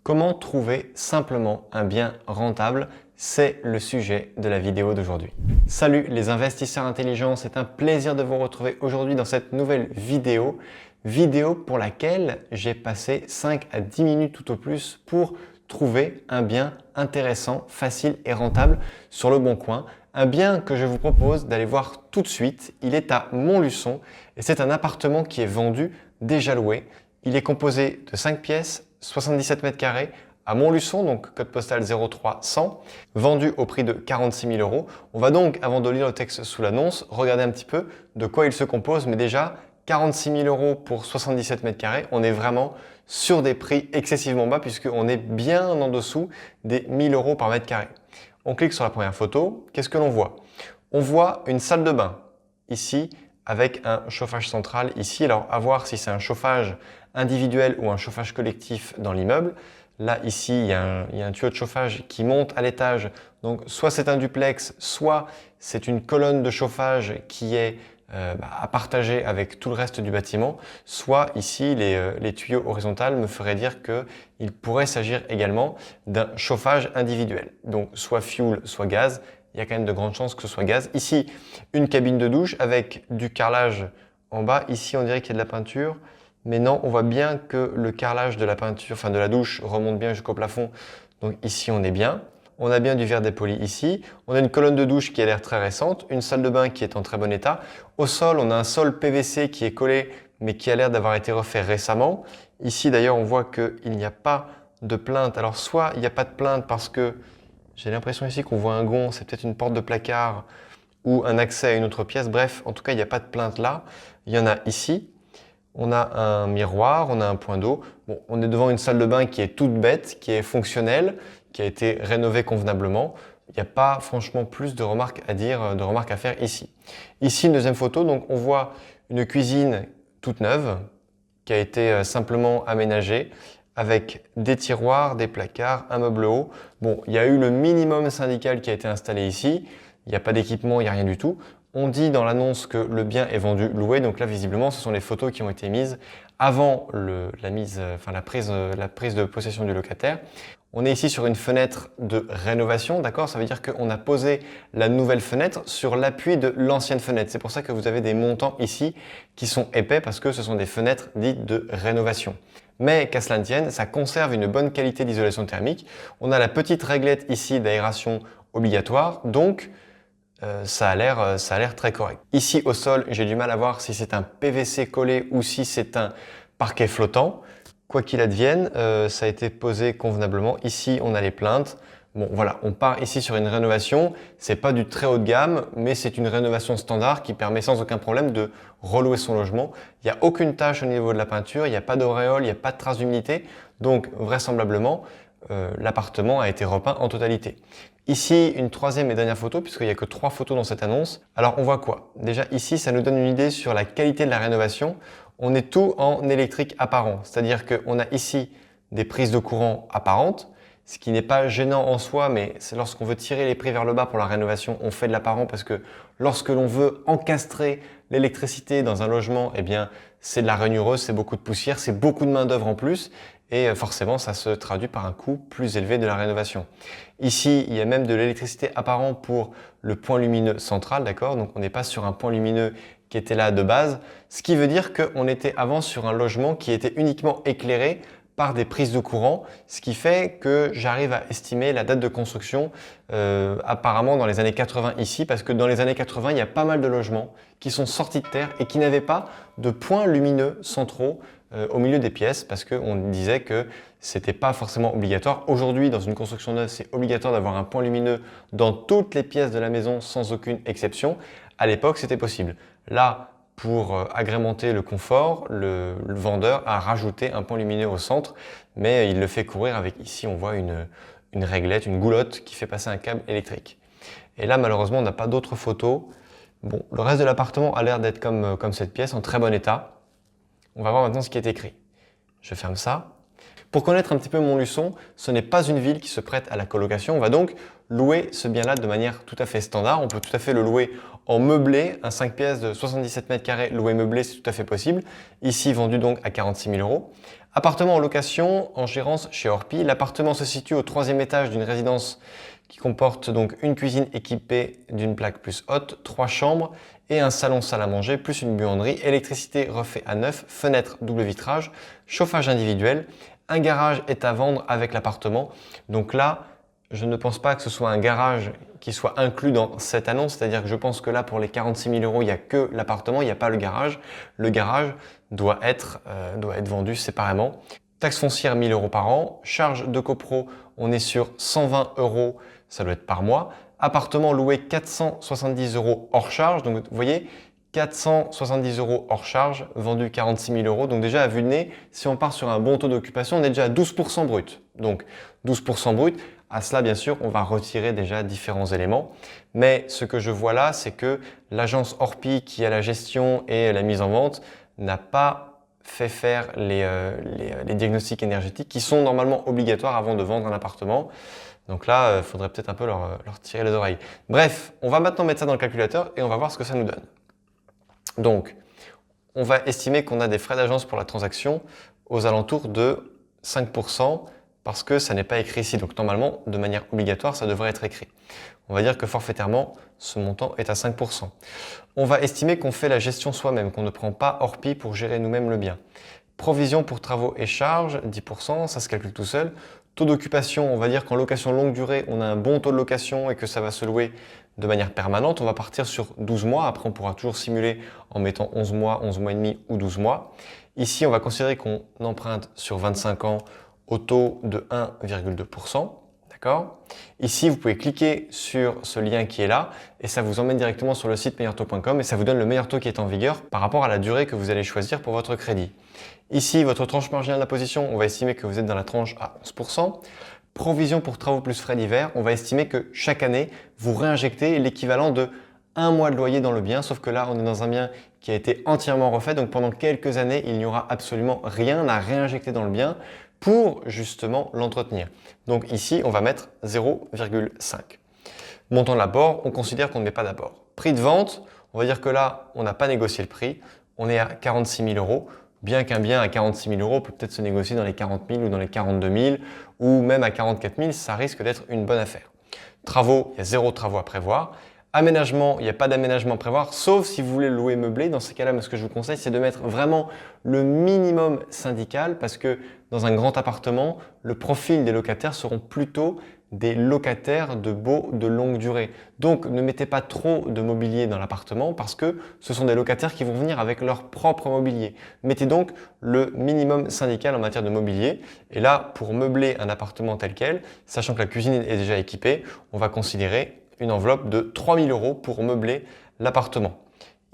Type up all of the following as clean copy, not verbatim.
Comment trouver simplement un bien rentable? C'est le sujet de la vidéo d'aujourd'hui. Salut les investisseurs intelligents, c'est un plaisir de vous retrouver aujourd'hui dans cette nouvelle vidéo. Vidéo pour laquelle j'ai passé 5 à 10 minutes tout au plus pour trouver un bien intéressant, facile et rentable sur le bon coin. Un bien que je vous propose d'aller voir tout de suite. Il est à Montluçon et c'est un appartement qui est vendu, déjà loué. Il est composé de 5 pièces, 77 mètres carrés à Montluçon, donc code postal 03100, vendu au prix de 46 000 €. On va donc, avant de lire le texte sous l'annonce, regarder un petit peu de quoi il se compose. Mais déjà, 46 000 € pour 77 mètres carrés, on est vraiment sur des prix excessivement bas puisqu'on est bien en dessous des 1 000 € par mètre carré. On clique sur la première photo. Qu'est-ce que l'on voit? On voit une salle de bain ici avec un chauffage central ici. Alors, à voir si c'est un chauffage individuel ou un chauffage collectif dans l'immeuble. Là, ici, il y a un tuyau de chauffage qui monte à l'étage. Donc, soit c'est un duplex, soit c'est une colonne de chauffage qui est à partager avec tout le reste du bâtiment. Soit ici, les tuyaux horizontaux me feraient dire qu'il pourrait s'agir également d'un chauffage individuel. Donc, soit fioul, soit gaz. Il y a quand même de grandes chances que ce soit gaz. Ici, une cabine de douche avec du carrelage en bas. Ici, on dirait qu'il y a de la peinture. Mais non, on voit bien que le carrelage de la peinture, enfin de la douche, remonte bien jusqu'au plafond. Donc ici, on est bien. On a bien du verre dépoli ici. On a une colonne de douche qui a l'air très récente. Une salle de bain qui est en très bon état. Au sol, on a un sol PVC qui est collé, mais qui a l'air d'avoir été refait récemment. Ici, d'ailleurs, on voit qu'il n'y a pas de plainte. Alors, soit il n'y a pas de plainte parce que j'ai l'impression ici qu'on voit un gond. C'est peut-être une porte de placard ou un accès à une autre pièce. Bref, en tout cas, il n'y a pas de plainte là. Il y en a ici. On a un miroir, on a un point d'eau. Bon, on est devant une salle de bain qui est toute bête, qui est fonctionnelle, qui a été rénovée convenablement. Il n'y a pas franchement plus de remarques à dire, de remarques à faire ici. Ici, une deuxième photo. Donc, on voit une cuisine toute neuve qui a été simplement aménagée avec des tiroirs, des placards, un meuble haut. Bon, il y a eu le minimum syndical qui a été installé ici. Il n'y a pas d'équipement, il n'y a rien du tout. On dit dans l'annonce que le bien est vendu loué, donc là visiblement ce sont les photos qui ont été mises avant la prise de possession du locataire. On est ici sur une fenêtre de rénovation, d'accord? Ça veut dire qu'on a posé la nouvelle fenêtre sur l'appui de l'ancienne fenêtre. C'est pour ça que vous avez des montants ici qui sont épais parce que ce sont des fenêtres dites de rénovation. Mais qu'à cela ne tienne, ça conserve une bonne qualité d'isolation thermique. On a la petite réglette ici d'aération obligatoire, donc ça a l'air très correct. Ici au sol, j'ai du mal à voir si c'est un PVC collé ou si c'est un parquet flottant. Quoi qu'il advienne, ça a été posé convenablement. Ici, on a les plaintes. Bon, voilà, on part ici sur une rénovation. C'est pas du très haut de gamme, mais c'est une rénovation standard qui permet sans aucun problème de relouer son logement. Il n'y a aucune tache au niveau de la peinture, il n'y a pas d'auréole, il n'y a pas de trace d'humidité. Donc, vraisemblablement, l'appartement a été repeint en totalité. Ici, une troisième et dernière photo, puisqu'il n'y a que 3 photos dans cette annonce. Alors, on voit quoi? Déjà, ici, ça nous donne une idée sur la qualité de la rénovation. On est tout en électrique apparent, c'est-à-dire qu'on a ici des prises de courant apparentes, ce qui n'est pas gênant en soi, mais c'est lorsqu'on veut tirer les prix vers le bas pour la rénovation, on fait de l'apparent parce que lorsque l'on veut encastrer l'électricité dans un logement, eh bien, c'est de la raignureuse, c'est beaucoup de poussière, c'est beaucoup de main-d'œuvre en plus. Et forcément, ça se traduit par un coût plus élevé de la rénovation. Ici, il y a même de l'électricité apparente pour le point lumineux central, d'accord? Donc, on n'est pas sur un point lumineux qui était là de base, ce qui veut dire qu'on était avant sur un logement qui était uniquement éclairé par des prises de courant, ce qui fait que j'arrive à estimer la date de construction apparemment dans les années 80 ici, parce que dans les années 80, il y a pas mal de logements qui sont sortis de terre et qui n'avaient pas de points lumineux centraux au milieu des pièces parce qu'on disait que c'était pas forcément obligatoire. Aujourd'hui, dans une construction neuve, c'est obligatoire d'avoir un point lumineux dans toutes les pièces de la maison sans aucune exception. À l'époque, c'était possible. Là, pour agrémenter le confort, le vendeur a rajouté un point lumineux au centre, mais il le fait courir avec, ici, on voit une réglette, une goulotte qui fait passer un câble électrique. Et là, malheureusement, on n'a pas d'autres photos. Bon, le reste de l'appartement a l'air d'être comme cette pièce, en très bon état. On va voir maintenant ce qui est écrit. Je ferme ça. Pour connaître un petit peu Montluçon, ce n'est pas une ville qui se prête à la colocation. On va donc louer ce bien-là de manière tout à fait standard. On peut tout à fait le louer en meublé. Un 5 pièces de 77 mètres carrés loué meublé, c'est tout à fait possible. Ici, vendu donc à 46 000 euros. Appartement en location, en gérance chez Orpi. L'appartement se situe au 3e étage d'une résidence qui comporte donc une cuisine équipée d'une plaque plus haute, 3 chambres et un salon salle à manger, plus une buanderie, électricité refait à neuf, fenêtre double vitrage, chauffage individuel. Un garage est à vendre avec l'appartement. Donc là, je ne pense pas que ce soit un garage qui soit inclus dans cette annonce. C'est-à-dire que je pense que là, pour les 46 000 euros, il n'y a que l'appartement, il n'y a pas le garage. Le garage doit être vendu séparément. Taxe foncière 1 000 euros par an. Charge de copro, on est sur 120 euros, ça doit être par mois. Appartement loué 470 euros hors charge. Donc vous voyez, 470 euros hors charge, vendu 46 000 euros. Donc déjà à vue de nez, si on part sur un bon taux d'occupation, on est déjà à 12% brut. Donc 12% brut, à cela bien sûr, on va retirer déjà différents éléments. Mais ce que je vois là, c'est que l'agence Orpi qui a la gestion et la mise en vente n'a pas fait faire les diagnostics énergétiques qui sont normalement obligatoires avant de vendre un appartement. Donc là, il faudrait peut-être un peu leur tirer les oreilles. Bref, on va maintenant mettre ça dans le calculateur et on va voir ce que ça nous donne. Donc, on va estimer qu'on a des frais d'agence pour la transaction aux alentours de 5% parce que ça n'est pas écrit ici. Donc normalement, de manière obligatoire, ça devrait être écrit. On va dire que forfaitairement, ce montant est à 5%. On va estimer qu'on fait la gestion soi-même, qu'on ne prend pas Orpi pour gérer nous-mêmes le bien. Provision pour travaux et charges, 10%, ça se calcule tout seul. Taux d'occupation, on va dire qu'en location longue durée, on a un bon taux de location et que ça va se louer de manière permanente. On va partir sur 12 mois. Après, on pourra toujours simuler en mettant 11 mois et demi ou 12 mois. Ici, on va considérer qu'on emprunte sur 25 ans au taux de 1,2%. D'accord ? Ici, vous pouvez cliquer sur ce lien qui est là et ça vous emmène directement sur le site meilleurtaux.com et ça vous donne le meilleur taux qui est en vigueur par rapport à la durée que vous allez choisir pour votre crédit. Ici, votre tranche marginale d'imposition, on va estimer que vous êtes dans la tranche à 11%. Provision pour travaux plus frais d'hiver, on va estimer que chaque année, vous réinjectez l'équivalent de 1 mois de loyer dans le bien, sauf que là, on est dans un bien qui a été entièrement refait, donc pendant quelques années, il n'y aura absolument rien à réinjecter dans le bien pour justement l'entretenir. Donc ici, on va mettre 0,5. Montant de l'apport, on considère qu'on ne met pas d'apport. Prix de vente, on va dire que là, on n'a pas négocié le prix, on est à 46 000 euros. Bien qu'un bien à 46 000 euros peut peut-être se négocier dans les 40 000 ou dans les 42 000 ou même à 44 000, ça risque d'être une bonne affaire. Travaux, il y a 0 travaux à prévoir. Aménagement, il n'y a pas d'aménagement à prévoir, sauf si vous voulez le louer meublé. Dans ces cas-là, ce que je vous conseille, c'est de mettre vraiment le minimum syndical parce que dans un grand appartement, le profil des locataires seront plutôt des locataires de baux de longue durée. Donc, ne mettez pas trop de mobilier dans l'appartement parce que ce sont des locataires qui vont venir avec leur propre mobilier. Mettez donc le minimum syndical en matière de mobilier. Et là, pour meubler un appartement tel quel, sachant que la cuisine est déjà équipée, on va considérer une enveloppe de 3 000 euros pour meubler l'appartement.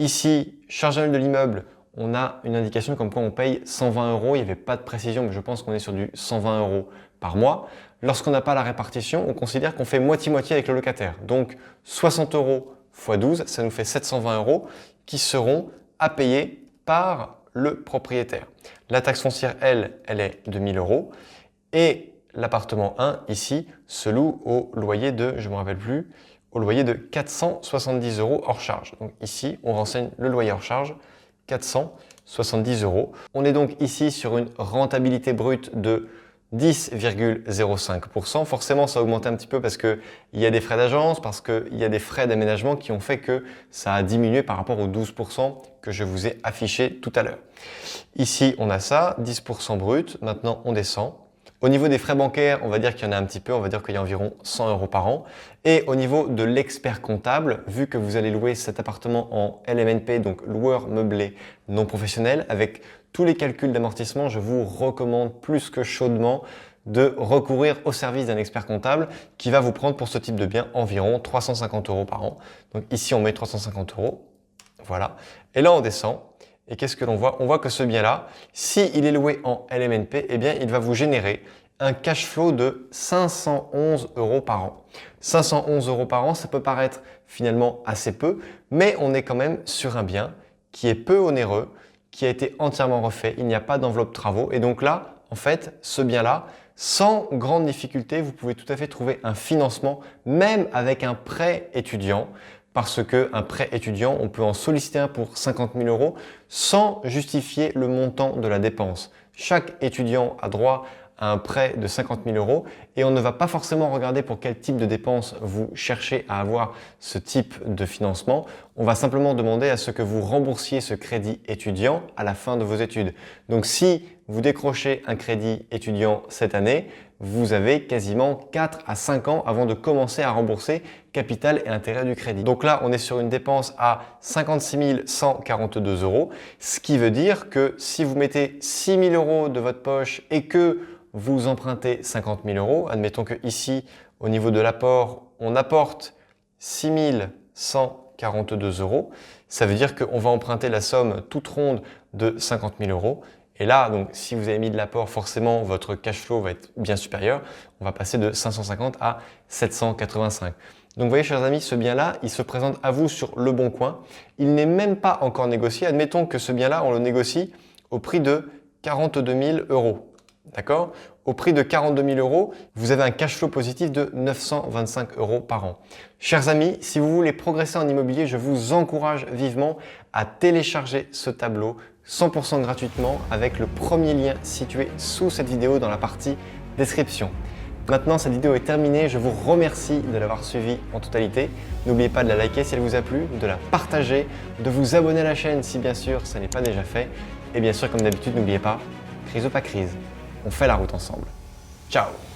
Ici, charge annuelle de l'immeuble, on a une indication comme quoi on paye 120 euros. Il n'y avait pas de précision, mais je pense qu'on est sur du 120 euros par mois. Lorsqu'on n'a pas la répartition, on considère qu'on fait moitié-moitié avec le locataire. Donc 60 euros x 12, ça nous fait 720 euros qui seront à payer par le propriétaire. La taxe foncière, elle est de 1 000 euros. Et l'appartement 1, ici, se loue au loyer de, je ne me rappelle plus, au loyer de 470 euros hors charge. Donc ici, on renseigne le loyer hors charge, 470 euros. On est donc ici sur une rentabilité brute de 10,05%. Forcément, ça a augmenté un petit peu parce qu'il y a des frais d'agence, parce qu'il y a des frais d'aménagement qui ont fait que ça a diminué par rapport aux 12% que je vous ai affiché tout à l'heure. Ici, on a ça, 10% brut. Maintenant, on descend. Au niveau des frais bancaires, on va dire qu'il y en a un petit peu, on va dire qu'il y a environ 100 euros par an. Et au niveau de l'expert comptable, vu que vous allez louer cet appartement en LMNP, donc loueur meublé non professionnel, avec tous les calculs d'amortissement, je vous recommande plus que chaudement de recourir au service d'un expert comptable qui va vous prendre pour ce type de bien environ 350 euros par an. Donc ici, on met 350 euros. Voilà. Et là, on descend. Et qu'est-ce que l'on voit? On voit que ce bien-là, s'il est loué en LMNP, eh bien, il va vous générer un cash flow de 511 euros par an. 511 euros par an, ça peut paraître finalement assez peu, mais on est quand même sur un bien qui est peu onéreux, qui a été entièrement refait. Il n'y a pas d'enveloppe travaux. Et donc là, en fait, ce bien-là, sans grande difficulté, vous pouvez tout à fait trouver un financement, même avec un prêt étudiant, parce qu'un prêt étudiant, on peut en solliciter un pour 50 000 euros sans justifier le montant de la dépense. Chaque étudiant a droit à un prêt de 50 000 euros et on ne va pas forcément regarder pour quel type de dépenses vous cherchez à avoir ce type de financement. On va simplement demander à ce que vous remboursiez ce crédit étudiant à la fin de vos études. Donc si vous décrochez un crédit étudiant cette année, vous avez quasiment 4 à 5 ans avant de commencer à rembourser capital et intérêt du crédit. Donc là, on est sur une dépense à 56 142 euros, ce qui veut dire que si vous mettez 6 000 euros de votre poche et que vous empruntez 50 000 euros, admettons que ici, au niveau de l'apport, on apporte 6 142 euros, ça veut dire qu'on va emprunter la somme toute ronde de 50 000 euros. Et là, donc, si vous avez mis de l'apport, forcément, votre cash flow va être bien supérieur. On va passer de 550 à 785. Donc, vous voyez, chers amis, ce bien-là, il se présente à vous sur Le Bon Coin. Il n'est même pas encore négocié. Admettons que ce bien-là, on le négocie au prix de 42 000 euros. D'accord? Au prix de 42 000 euros, vous avez un cash flow positif de 925 euros par an. Chers amis, si vous voulez progresser en immobilier, je vous encourage vivement à télécharger ce tableau 100% gratuitement avec le premier lien situé sous cette vidéo dans la partie description. Maintenant, cette vidéo est terminée. Je vous remercie de l'avoir suivie en totalité. N'oubliez pas de la liker si elle vous a plu, de la partager, de vous abonner à la chaîne si bien sûr ça n'est pas déjà fait. Et bien sûr, comme d'habitude, n'oubliez pas, crise ou pas crise, on fait la route ensemble. Ciao!